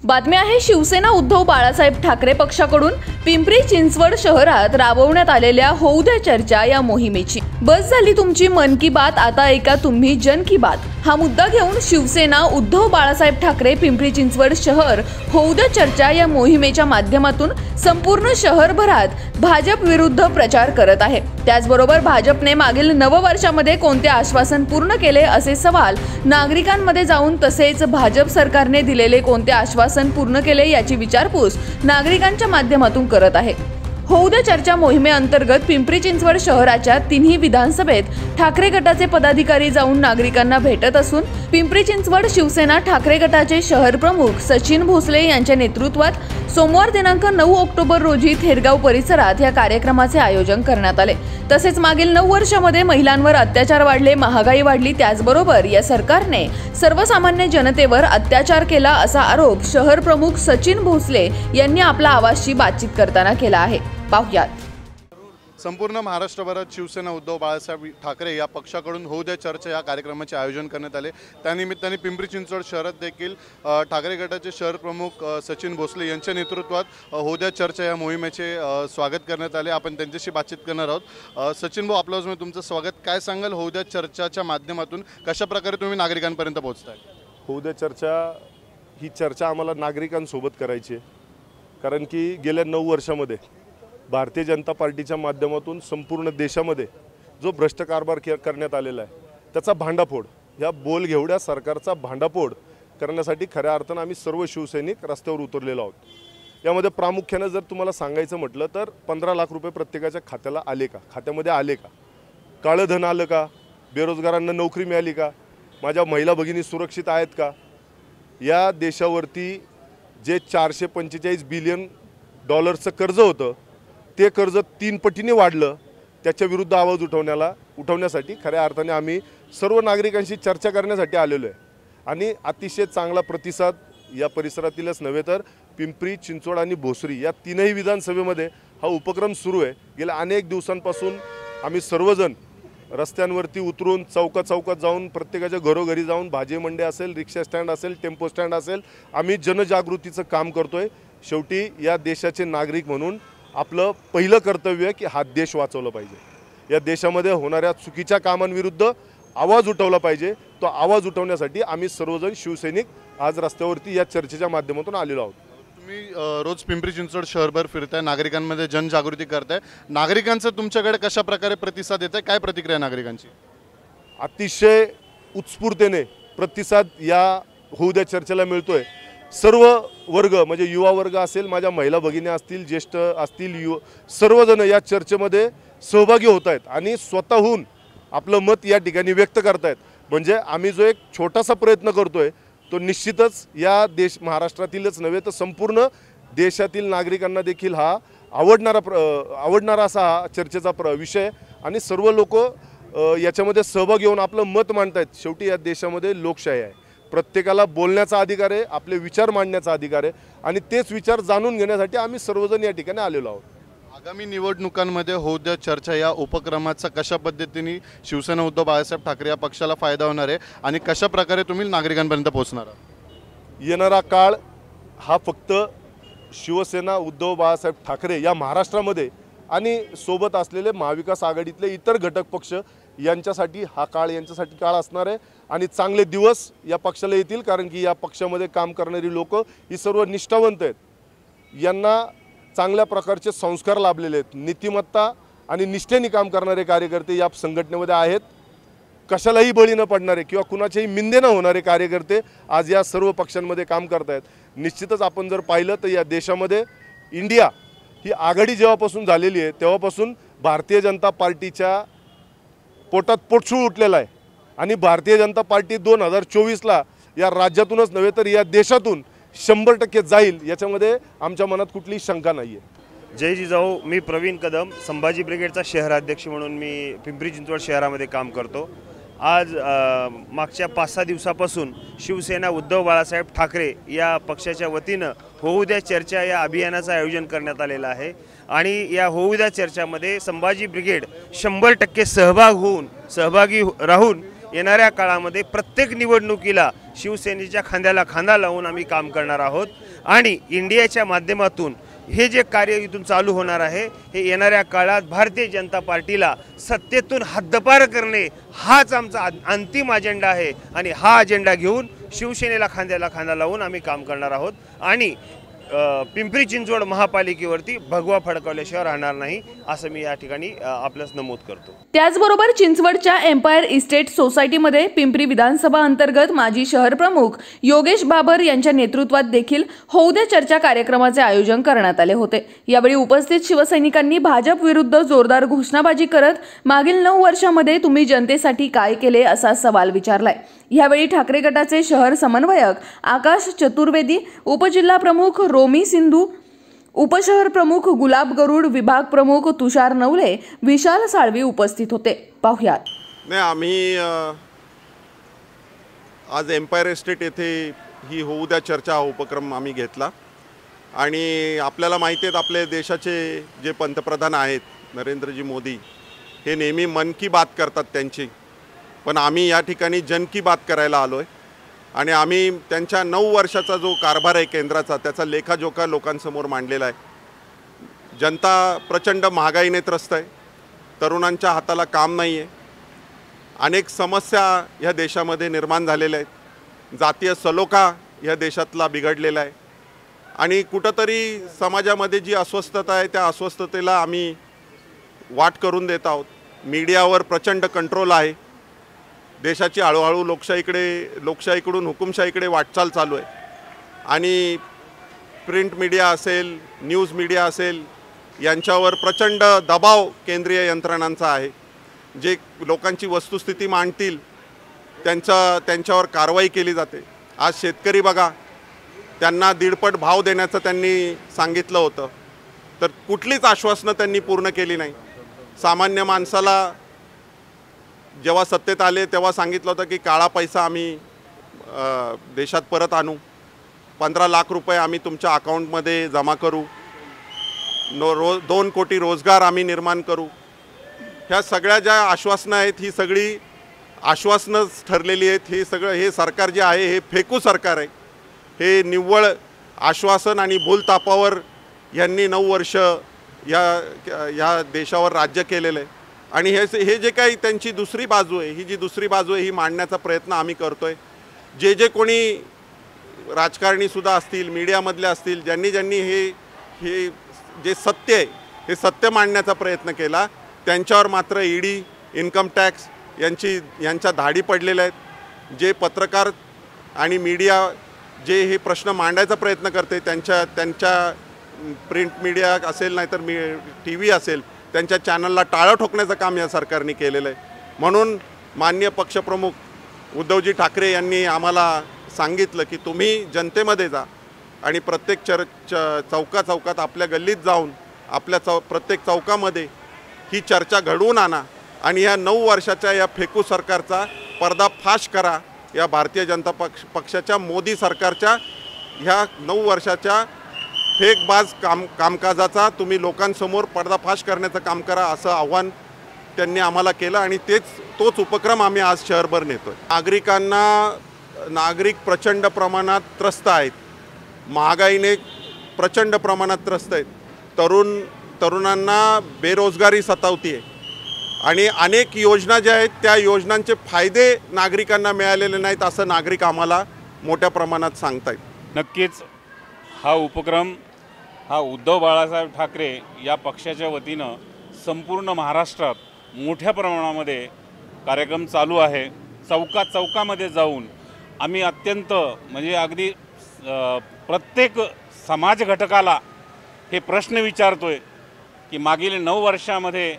बातमी आहे शिवसेना उद्धव बाळासाहेब ठाकरे पक्षाकडून पिंपरी चिंचवड शहरात राबवण्यात आलेल्या होऊ द्या चर्चा या मोहिमेची। बस झाली तुमची मन की बात, आता ऐका तुम्ही जन की बात हा मुद्दा घेऊन शिवसेना उद्धव बाळासाहेब ठाकरे पिंपरी चिंचवड शहर होऊ द्या चर्चा या मोहिमेच्या माध्यमातून संपूर्ण शहरभरात भाजप विरुद्ध प्रचार करत आहे। त्याचबरोबर भाजपने मागील नववर्षामध्ये कोणते आश्वासन पूर्ण केले असे सवाल नागरिकांमध्ये जाऊन, तसेच भाजप सरकारने दिलेले कोणते आश्वासन पूर्ण केले याची विचारपूस नागरिकांच्या माध्यमातून करत आहे। होऊ द्या चर्चा मोहिमेअंतर्गत पिंपरी चिंचवड शहराच्या तिन्ही विधानसभेत ठाकरे गटाचे पदाधिकारी जाऊन नागरिकांना भेटत असून पिंपरी चिंचवड शिवसेना ठाकरे गटाचे शहर प्रमुख सचिन भोसले यांच्या नेतृत्वात सोमवार दिनांक 9 ऑक्टोबर रोजी थेरगाव परिसरात या कार्यक्रमाचे आयोजन करण्यात आले। तसेच मागील 9 वर्षांमध्ये महिलांवर अत्याचार वाढले, महागाई वाढली, त्याचबरोबर या सरकारने सर्वसामान्य जनतेवर अत्याचार केला असा आरोप शहर प्रमुख सचिन भोसले यांनी आपल्या आवाजची बातचीत करताना केला आहे। पाहुयात। संपूर्ण महाराष्ट्रभरात शिवसेना उद्धव बाळासाहेब ठाकरे या पक्षाकडून होऊ द्या चर्चा या कार्यक्रमाचे आयोजन करण्यात आले। त्यानिमित्ताने पिंपरी चिंचवड शहरात देखील ठाकरे गटाचे शहर प्रमुख सचिन भोसले यांच्या नेतृत्वात होऊ द्या चर्चा या मोहिमेचे स्वागत करण्यात आले। आपण त्यांच्याशी बातचीत करणार आहोत। सचिन भाऊ, आपल्यामध्ये तुमचं स्वागत। काय सांगाल, होऊ द्या चर्चाच्या माध्यमातून कशा प्रकारे तुम्ही नागरिकांपर्यंत पोहोचताय? होऊ द्या चर्चा ही चर्चा आम्हाला नागरिकांसोबत करायची आहे, कारण की गेल्या 9 वर्षामध्ये भारतीय जनता पार्टीच्या माध्यमातून संपूर्ण देशामध्ये जो भ्रष्ट कारभार करण्यात आलेला आहे त्याचा भांडाफोड, ह्या बोलघेवड्या सरकारचा भांडाफोड करण्यासाठी खऱ्या अर्थानं आम्ही सर्व शिवसैनिक रस्त्यावर उतरलेलो आहोत। यामध्ये प्रामुख्याने जर तुम्हाला सांगायचं म्हटलं तर 15 लाख रुपये प्रत्येकाच्या खात्याला आले का, खात्यामध्ये आले का, काळं धन आलं का, बेरोजगारांना नोकरी मिळाली का, माझ्या महिला भगिनी सुरक्षित आहेत का, या देशावरती जे 445 बिलियन डॉलर्सचं कर्ज होतं ते कर्ज 3 पटीने वाढलं, त्याच्या विरुद्ध आवाज उठवण्यासाठी खऱ्या अर्थाने आम्ही सर्व नागरिकांशी चर्चा करण्यासाठी आलेलो आहे। आणि अतिशय चांगला प्रतिसाद या परिसरातीलच नव्हे तर पिंपरी चिंचवड आणि भोसरी या तीनही विधानसभेमध्ये हा उपक्रम सुरू आहे। गेल्या अनेक दिवसांपासून आम्ही सर्वजण रस्त्यांवरती उतरून चौकात जाऊन प्रत्येकाच्या घरोघरी जाऊन भाजी मंडी असेल, रिक्षा स्टँड असेल, टेम्पो स्टँड असेल, आम्ही जनजागृतीचं काम करतोय। शेवटी या देशाचे नागरिक म्हणून आपलं पहिलं कर्तव्य आहे की हा देश वाचवला पाहिजे। या देशामध्ये होणाऱ्या चुकीच्या कामांविरुद्ध आवाज उठवला पाहिजे। तो आवाज उठवण्यासाठी आम्ही सर्वजण शिवसैनिक आज रस्त्यावरती या चर्चेच्या माध्यमातून आलेलो आहोत। तुम्ही रोज पिंपरी चिंचवड शहरभर फिरताय, नागरिकांमध्ये जनजागृती करताय, नागरिकांचं तुमच्याकडे कशा प्रकारे प्रतिसाद येत आहे, काय प्रतिक्रिया नागरिकांची? अतिशय उत्स्फूर्ततेने प्रतिसाद या होऊ द्या चर्चेला मिळतोय। सर्व वर्ग म्हणजे युवा वर्ग असेल, माझ्या महिला भगिनी असतील, ज्येष्ठ असतील, सर्वजण या चर्चेमध्ये सहभागी होत आहेत आणि स्वतःहून आपलं मत या ठिकाणी व्यक्त करतायत। म्हणजे आम्ही जो एक छोटासा प्रयत्न करतोय तो निश्चितच या महाराष्ट्रातीलच नव्हे तर संपूर्ण देशातील नागरिकांना देखील हा आवडणारा असा हा चर्चेचा विषय आणि सर्व लोक याच्यामध्ये सहभागी होऊन आपलं मत मांडतायत। शेवटी या देशामध्ये लोकशाही आहे, प्रत्येकाला बोलण्याचा अधिकार आहे, आपले विचार मांडण्याचा अधिकार आहे आणि तेच विचार जाणून घेण्यासाठी आम्ही सर्वजण या ठिकाणी आलेलो आहोत। आगामी निवडणुकांमध्ये होऊ द्या चर्चा या उपक्रमाचा कशा पद्धतीने शिवसेना उद्धव बाळासाहेब ठाकरे या पक्षाला फायदा होणार आहे आणि कशा प्रकारे तुम्ही नागरिकांपर्यंत पोहोचणार आहात? येणारा काळ हा फक्त शिवसेना उद्धव बाळासाहेब ठाकरे या महाराष्ट्रामध्ये आणि सोबत असलेले महाविकास आघाडीतले इतर घटक पक्ष यांच्यासाठी काळ असणार आहे आणि चांगले दिवस या पक्षाला येतील, कारण की या पक्षामध्ये काम करणारी लोक ही सर्व निष्ठावंत आहेत, यांना चांगल्या प्रकारचे संस्कार लाभलेले आहेत, नीतिमत्ता आणि निष्ठेने काम करणारे कार्यकर्ते या संघटनेमध्ये आहेत। कशालाही बळी न पडणारे किंवा कुणाच्याही मिंदे न होणारे कार्यकर्ते आज या सर्व पक्षांमध्ये काम करत आहेत। निश्चितच आपण जर पाहिलं तर या देशामध्ये इंडिया ही आघाडी जेव्हापासून झालेली आहे तेव्हापासून भारतीय जनता पार्टीच्या पोटात पोटसूळ उठलेला आहे आणि भारतीय जनता पार्टी 2024ला या राज्यातूनच नव्हे तर या देशातून 100% जाईल, याच्यामध्ये आमच्या मनात कुठलीही शंका नाही आहे। जय जिजाऊ। मी प्रवीण कदम, संभाजी ब्रिगेडचा शहराध्यक्ष म्हणून मी पिंपरी चिंचवड शहरामध्ये काम करतो। आज मागच्या 5-6 दिवसापासून शिवसेना उद्धव बाळासाहेब ठाकरे या पक्षाच्या वतीनं होऊ द्या चर्चा या अभियानाचं आयोजन करण्यात आलेलं आहे आणि या होऊ द्या चर्चामध्ये संभाजी ब्रिगेड 100% सहभागी राहून येणाऱ्या काळामध्ये प्रत्येक निवडणुकीला शिवसेनेच्या खांद्याला खांदा लावून आम्ही काम करणार आहोत आणि इंडियाच्या माध्यमातून हे जे कार्य इथून चालू होणार आहे हे येणाऱ्या काळात भारतीय जनता पार्टीला सत्तेतून हद्दपार करणे हाच आमचा अंतिम अजेंडा आहे आणि हा अजेंडा घेऊन शिवसेनेला खांद्याला खांदा लावून आम्ही काम करणार आहोत आणि पिंपरी चिंचवड महापालिकेवरती भगवा फडकवल्याशिवाय राहणार नाही असं मी या ठिकाणी आपल्यास नमूद करतो। त्याचबरोबर चिंचवडच्या एम्पायर इस्टेट सोसायटीमध्ये पिंपरी विधानसभा अंतर्गत माजी शहर प्रमुख योगेश बाबर यांच्या नेतृत्वात देखील होऊ द्या चर्चा कार्यक्रमाचे आयोजन करण्यात आले होते। यावेळी उपस्थित शिवसैनिकांनी भाजप विरुद्ध जोरदार घोषणाबाजी करत मागील 9 वर्षांमध्ये तुम्ही जनतेसाठी काय केले असा सवाल विचारलाय। यावेळी ठाकरे गटाचे शहर समन्वयक आकाश चतुर्वेदी, उपजिल्हा प्रमुख रोमी सिंधू, उपशहर प्रमुख गुलाब गरुड, विभाग प्रमुख तुषार नवले, विशाल साळवी उपस्थित होते। पाहुयात। नाही, आम्ही आज एम्पायर एस्टेट येथे ही होऊ द्या चर्चा हा उपक्रम आम्ही घेतला आणि आपल्याला माहिती आहे आपले देशाचे जे पंतप्रधान आहेत नरेंद्रजी मोदी हे नेहमी मन की बात करतात त्यांची, पण आम्ही या ठिकाणी जन की बात करायला आलो आहे आणि आम्ही त्यांच्या 9 वर्षाचा जो कारभार आहे केंद्राचा त्याचा लेखाजोखा लोकांसमोर मांडलेला आहे। जनता प्रचंड महागाईने त्रस्त आहे, तरुणांच्या हाताला काम नाही आहे, अनेक समस्या ह्या देशामध्ये निर्माण झालेल्या आहेत, जातीय सलोखा ह्या देशातला बिघडलेला आहे आणि कुठंतरी समाजामध्ये जी अस्वस्थता आहे त्या अस्वस्थतेला आम्ही वाट करून देत आहोत। मीडियावर प्रचंड कंट्रोल आहे, देशाची हळूहळू लोकशाहीकडून हुकुमशाहीकडे वाटचाल चालू आहे आणि प्रिंट मीडिया असेल, न्यूज मीडिया असेल यांच्यावर प्रचंड दबाव केंद्रीय यंत्रणांचा आहे। जे लोकांची वस्तुस्थिती मांडतील त्यांच्यावर कारवाई केली जाते। आज शेतकरी बघा, त्यांना 1.5 भाव देण्याचं त्यांनी सांगितलं होतं, तर कुठलीच आश्वासनं त्यांनी पूर्ण केली नाही। सामान्य माणसाला जेव्हा सत्तेत आले तेव्हा सांगितलं होतं की काळा पैसा आम्ही देशात परत आणू, 15 लाख रुपये आम्ही तुमच्या अकाउंटमध्ये जमा करू, 2 कोटी रोजगार आम्ही निर्माण करू। ह्या सगळ्या ज्या आश्वासनं आहेत ही सगळी आश्वासनंच ठरलेली आहेत। हे सरकार जे आहे हे फेकू सरकार आहे। हे निव्वळ आश्वासन आणि भूलतापावर यांनी 9 वर्ष या देशावर राज्य केलेलं आहे आणि हे जे काही त्यांची दुसरी बाजू आहे, ही जी दुसरी बाजू आहे ही मांडण्याचा प्रयत्न आम्ही करतोय। जे कोणी राजकारणीसुद्धा असतील, मीडियामधले असतील, ज्यांनी हे जे सत्य आहे हे सत्य मांडण्याचा प्रयत्न केला, त्यांच्यावर मात्र ईडी, इन्कम टॅक्स यांच्या धाडी पडलेल्या आहेत। जे पत्रकार आणि मीडिया जे हे प्रश्न मांडायचा प्रयत्न करते त्यांच्या प्रिंट मीडिया असेल नाहीतर TV असेल त्यांच्या चॅनलला टाळं ठोकण्याचं काम या सरकारने केलेलं आहे। म्हणून माननीय पक्षप्रमुख उद्धवजी ठाकरे यांनी आम्हाला सांगितलं की तुम्ही जनतेमध्ये जा आणि प्रत्येक चौकात आपल्या गल्लीत जाऊन आपल्या प्रत्येक चौकामध्ये ही चर्चा घडवून आणा आणि या 9 वर्षाच्या या फेकू सरकारचा पर्दाफाश करा। या भारतीय जनता पक्षाच्या मोदी सरकारच्या ह्या 9 वर्षाच्या फेकबाज कामकाजाचा तुम्ही लोकांसमोर पर्दाफाश करण्याचं काम करा असं आव्हान त्यांनी आम्हाला केलं आणि तोच उपक्रम आम्ही आज शहरभर नेतोय। नागरिक प्रचंड प्रमाणात त्रस्त आहेत, महागाईने प्रचंड प्रमाणात त्रस्त आहेत, तरुणांना बेरोजगारी सतावती आहे आणि अनेक योजना ज्या आहेत त्या योजनांचे फायदे नागरिकांना मिळालेले नाहीत असं नागरिक आम्हाला मोठ्या प्रमाणात सांगतायत। नक्कीच हा उपक्रम हा उद्धव बाळासाहेब ठाकरे या पक्षाच्या वतीनं संपूर्ण महाराष्ट्रात मोठ्या प्रमाणामध्ये कार्यक्रम चालू आहे। चौकामध्ये जाऊन आम्ही अत्यंत म्हणजे अगदी प्रत्येक समाज घटकाला हे प्रश्न विचारतोय की मागील 9 वर्षामध्ये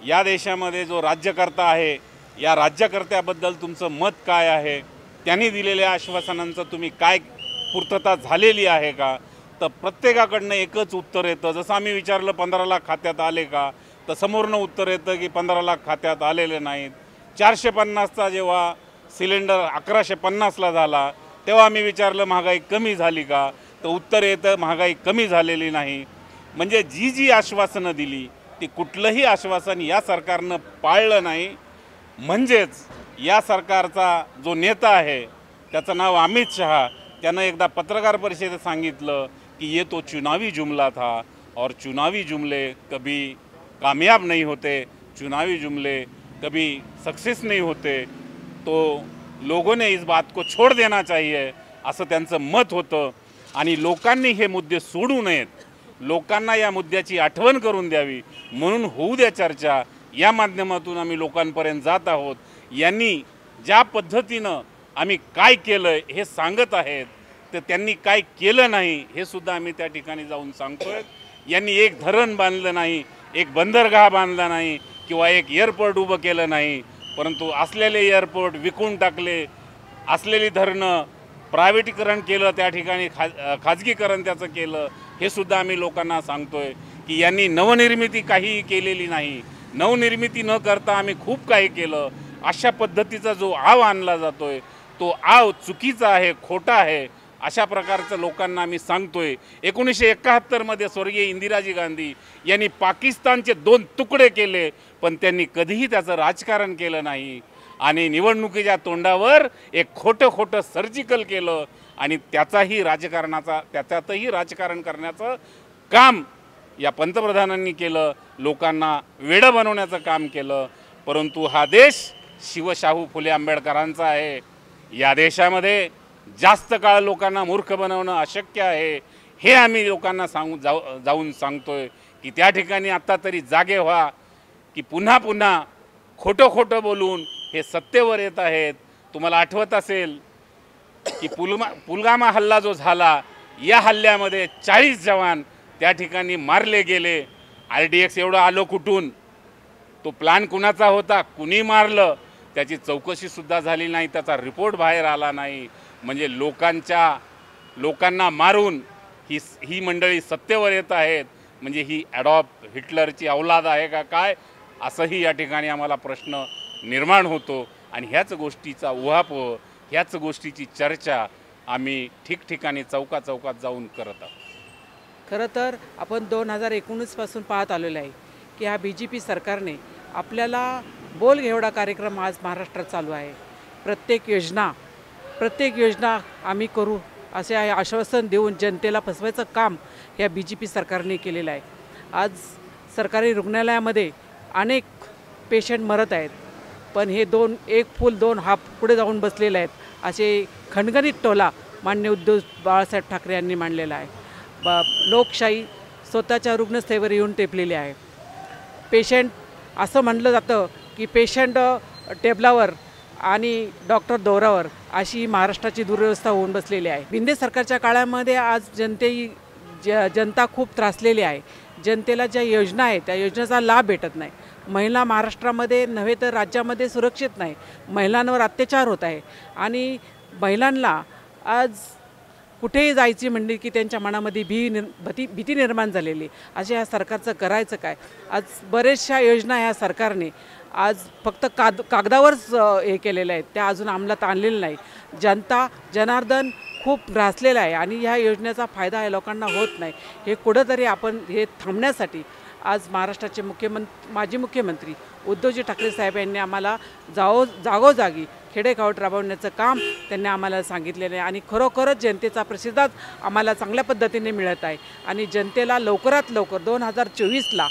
या देशामध्ये जो राज्यकर्ता आहे या राज्यकर्त्याबद्दल तुमचं मत काय आहे, त्यांनी दिलेल्या आश्वासनांचं तुम्ही काय पूर्तता झालेली आहे का। तर प्रत्येकाकडनं एकच उत्तर येतं। जसं आम्ही विचारलं 15 लाख खात्यात आले का, तर समोरनं उत्तर येतं की 15 लाख खात्यात आलेले नाहीत। 450चा जेव्हा सिलेंडर 1150ला झाला तेव्हा आम्ही विचारलं महागाई कमी झाली का, तर उत्तर येतं महागाई कमी झालेली नाही। म्हणजे जी आश्वासनं दिली ती कुठलंही आश्वासन या सरकारनं पाळलं नाही। म्हणजेच या सरकारचा जो नेता आहे त्याचं नाव अमित शहा, त्यानं एकदा पत्रकार परिषदेत सांगितलं कि ये तो चुनावी जुमला था और चुनावी जुमले कभी कामयाब नहीं होते, चुनावी जुमले कभी सक्सेस नहीं होते, तो लोगों ने इस बात को छोड़ देना चाहिए असं त्यांचं मत होतं। आणि लोकांनी हे मुद्दे सोडू नयेत, लोकांना या मुद्द्याची आठवण करून द्यावी म्हणून होऊ द्या चर्चा या माध्यमातून आम्ही लोकांपर्यंत जात आहोत। यांनी ज्या पद्धतीनं आम्ही काय केलं हे सांगत आहेत, तर त्यांनी काय केलं नाही हे सुद्धा आम्ही त्या ठिकाणी जाऊन सांगतोय। यांनी एक धरण बांधलं नाही, एक बंदरगाह बांधला नाही किंवा एक एअरपोर्ट उभं केलं नाही, परंतु असलेले एअरपोर्ट विकून टाकले, असलेली धरणं प्रायव्हेटीकरण केलं, त्या ठिकाणी खाजगीकरण त्याचं केलं। हे सुद्धा आम्ही लोकांना सांगतोय की यांनी नवनिर्मिती काहीही केलेली नाही, नवनिर्मिती न करता आम्ही खूप काही केलं। अशा पद्धतीचा जो आव आणला जातोय तो आव चुकीचा आहे, खोटा आहे, अशा प्रकारचं लोकांना आम्ही सांगतोय। 1971 मध्ये स्वर्गीय इंदिराजी गांधी यांनी पाकिस्तानचे 2 तुकडे केले, पण त्यांनी कधीही त्याचं राजकारण केलं नाही आणि निवडणुकीच्या तोंडावर एक खोटं सर्जिकल केलं आणि त्याचाही त्याच्यातही राजकारण करण्याचं काम या पंतप्रधानांनी केलं, लोकांना वेडं बनवण्याचं काम केलं। परंतु हा देश शिवशाहू फुले आंबेडकरांचा आहे। या देशामध्ये जास्त काळ लोकांना मूर्ख बनवणं अशक्य आहे, हे आम्ही लोकांना जाऊन सांगतोय की त्या ठिकाणी आता तरी जागे व्हा की पुन्हा पुन्हा खोटं बोलून हे सत्तेवर येत आहेत। तुम्हाला आठवत असेल की पुलवामा हल्ला जो झाला, या हल्ल्यामध्ये 40 जवान त्या ठिकाणी मारले गेले। RDX एवढं आलो कुठून, तो प्लॅन कुणाचा होता, कुणी मारलं, त्याची चौकशी सुद्धा झाली नाही, त्याचा रिपोर्ट बाहेर आला नाही। म्हणजे लोकांना मारून ही मंडळी सत्तेवर येत आहेत, म्हणजे ही हिटलरची औलाद आहे का काय, असंही या ठिकाणी आम्हाला प्रश्न निर्माण होतो। आणि ह्याच गोष्टीचा उहापोह, ह्याच गोष्टीची चर्चा आम्ही ठिकठिकाणी चौकात जाऊन करत आहोत। खरं तर आपण 2019 पासून पाहत आलेलो आहे की ह्या BJP सरकारने आपल्याला बोल घेवडा कार्यक्रम आज महाराष्ट्रात चालू आहे। प्रत्येक योजना आम्ही करू असे आश्वासन देऊन जनतेला फसवायचं काम या BJP सरकारने केलेलं आहे। आज सरकारी रुग्णालयामध्ये अनेक पेशंट मरत आहेत, पण हे एक फूल 2 हात पुढे जाऊन बसलेले आहेत असे खणखणीत टोला माननीय उद्धव बाळासाहेब ठाकरे यांनी मांडलेला आहे। लोकशाही स्वतःच्या रुग्णसेवेवर येऊन टेपलेली आहे। पेशंट असं म्हटलं जातं की पेशंट टेबलावर आणि डॉक्टर दौऱ्यावर, अशी महाराष्ट्राची दुर्व्यवस्था होऊन बसलेली आहे। शिंदे सरकारच्या काळामध्ये आज जनता खूप त्रासलेली आहे। जनतेला ज्या योजना आहेत त्या योजनेचा लाभ भेटत नाही। महिला महाराष्ट्रामध्ये नव्हे तर राज्यामध्ये सुरक्षित नाही, महिलांवर अत्याचार होत आहे आणि महिलांना आज कुठेही जायची म्हणली की त्यांच्या मनामध्ये भीती निर्माण झालेली। अशा ह्या सरकारचं करायचं काय? आज बरेचशा योजना ह्या सरकारने आज फक्त कागदावरच हे केलेलं आहे, त्या अजून अंमलात आणलेलं नाही। जनार्दन खूप ग्रासलेला आहे आणि ह्या योजनेचा फायदा या लोकांना होत नाही। हे कुठंतरी आपण हे थांबण्यासाठी आज महाराष्ट्राचे माजी मुख्यमंत्री उद्धवजी ठाकरे साहेब यांनी आम्हाला जागोजागी खेडेगावात राबवण्याचं काम त्यांनी आम्हाला सांगितलेलं आहे आणि खरोखरच जनतेचा प्रतिसाद आम्हाला चांगल्या पद्धतीने मिळत आहे। आणि जनतेला लवकरात लवकर 2024ला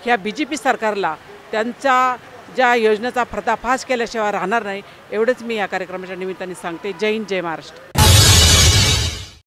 ह्या BJP सरकारला त्यांच्या ज्या योजनेचा पर्दाफाश केल्याशिवाय राहणार नाही, एवढंच मी या कार्यक्रमाच्या निमित्ताने सांगते। जय हिंद, जय महाराष्ट्र।